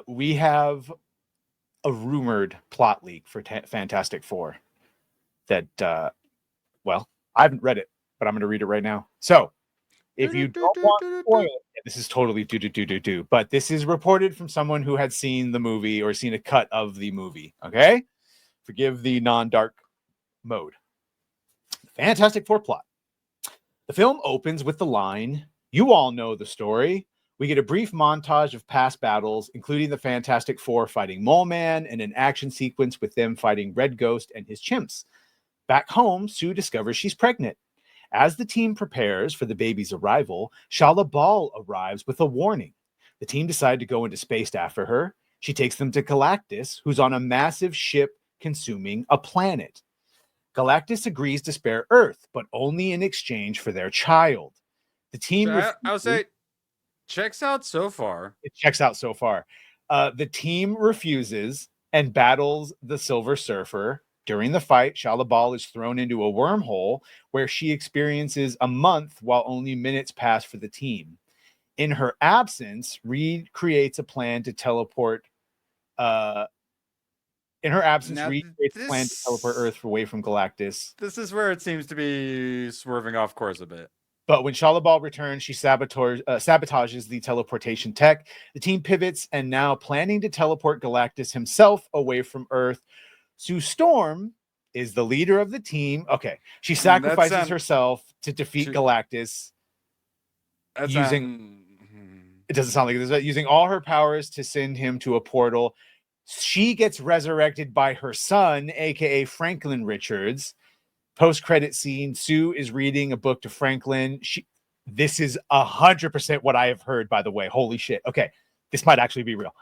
we have a rumored plot leak for Fantastic Four that, well, I haven't read it, but I'm going to read it right now. So, if you don't want to spoil it, this is totally do, but this is reported from someone who had seen the movie or seen a cut of the movie. Okay, forgive the non-dark mode. Fantastic Four plot. The film opens with the line, "You all know the story." We get a brief montage of past battles, including the Fantastic Four fighting Mole Man and an action sequence with them fighting Red Ghost and his chimps. Back home, Sue discovers she's pregnant. As the team prepares for the baby's arrival, Shala Bal arrives with a warning. The team decide to go into space after her. She takes them to Galactus, who's on a massive ship consuming a planet. Galactus agrees to spare Earth, but only in exchange for their child. The team I would say checks out so far. It checks out so far. The team refuses and battles the Silver Surfer. During the fight, Shala Bal is thrown into a wormhole where she experiences a month while only minutes pass for the team. In her absence, Reed creates a plan to teleport. In her absence, Now Reed creates a plan to teleport this Earth away from Galactus. this is where it seems to be swerving off course a bit. But when Shala Bal returns, she sabotages the teleportation tech. The team pivots and now planning to teleport Galactus himself away from Earth. Sue Storm is the leader of the team. Okay. She sacrifices herself to defeat Galactus using... It doesn't sound like this, but using all her powers to send him to a portal. She gets resurrected by her son, aka Franklin Richards. Post-credit scene, Sue is reading a book to Franklin. This is 100% what I have heard, by the way. Holy shit. Okay, this might actually be real.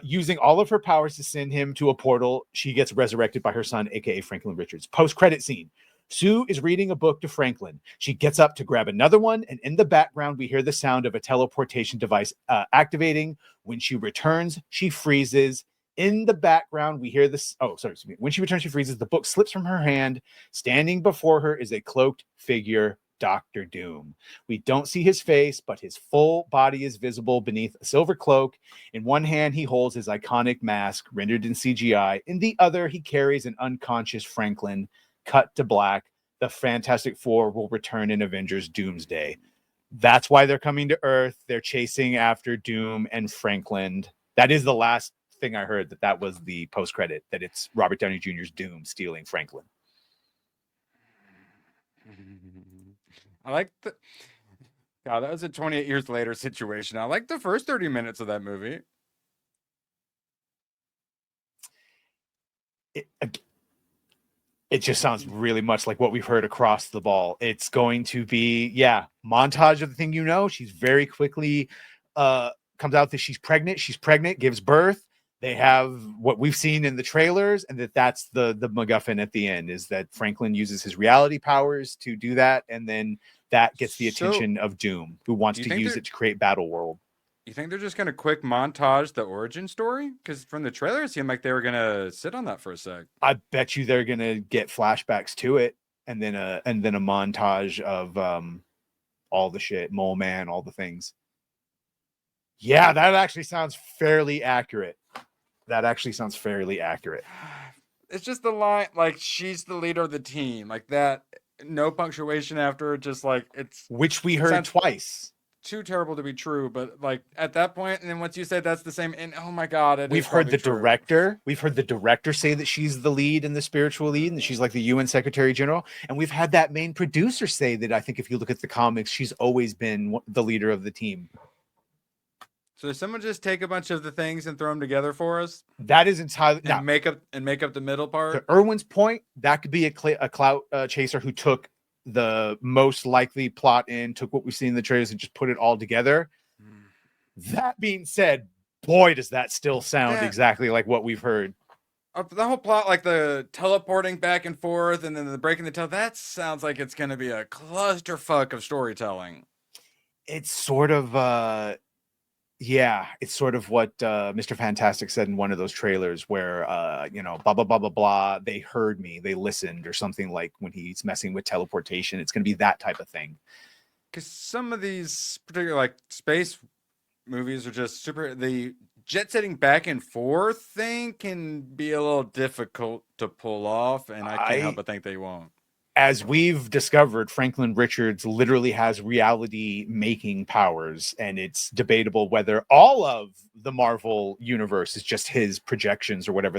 Using all of her powers to send him to a portal, she gets resurrected by her son, aka Franklin Richards. Post-credit scene, Sue is reading a book to Franklin. She gets up to grab another one, and in the background, we hear the sound of a teleportation device activating. When she returns, she freezes. In the background, we hear this. Oh, sorry. When she returns, she freezes. The book slips from her hand. Standing before her is a cloaked figure, Dr. Doom. We don't see his face, but his full body is visible beneath a silver cloak. In one hand, he holds his iconic mask, rendered in CGI. In the other, he carries an unconscious Franklin. Cut to black. The Fantastic Four will return in Avengers Doomsday. That's why they're coming to Earth. They're chasing after Doom and Franklin. That is the last thing I heard, that was the post credit, that it's Robert Downey Jr.'s Doom stealing Franklin. I like the... God, that was a 28 years later situation. I like the first 30 minutes of that movie. It just sounds really much like what we've heard across the ball. It's going to be, montage of the thing, she's very quickly comes out that she's pregnant, gives birth. They have what we've seen in the trailers, and that's the MacGuffin at the end, is that Franklin uses his reality powers to do that, and then that gets the attention of Doom, who wants to use it to create Battle World. You think they're just going to quick montage the origin story? Because from the trailer, it seemed like they were going to sit on that for a sec. I bet you they're going to get flashbacks to it, and then a montage of all the shit, Mole Man, all the things. Yeah, that actually sounds fairly accurate. It's just the line, like, she's the leader of the team, like that. No punctuation after, just like it's... Which we heard twice. Too terrible to be true, but like at that point, and then once you said that's the same, and oh my god, we've heard the director. We've heard the director say that she's the lead and the spiritual lead, and that she's like the UN Secretary General. And we've had that main producer say that I think if you look at the comics, she's always been the leader of the team. So does someone just take a bunch of the things and throw them together for us? That is entirely and make up the middle part. To Erwin's point, that could be a clout chaser who took the most likely plot in, took what we've seen in the trailers and just put it all together. That being said, boy, does that still sound exactly like what we've heard. The whole plot, like the teleporting back and forth and then the breaking the that sounds like it's going to be a clusterfuck of storytelling. It's sort of it's sort of what Mr. Fantastic said in one of those trailers where, blah, blah, blah, blah, blah. They heard me. They listened, or something, like when he's messing with teleportation. It's going to be that type of thing. Because some of these particular like space movies are just super... The jet setting back and forth thing can be a little difficult to pull off, and I can't help but think they won't. As we've discovered, Franklin Richards literally has reality making powers, and it's debatable whether all of the Marvel universe is just his projections or whatever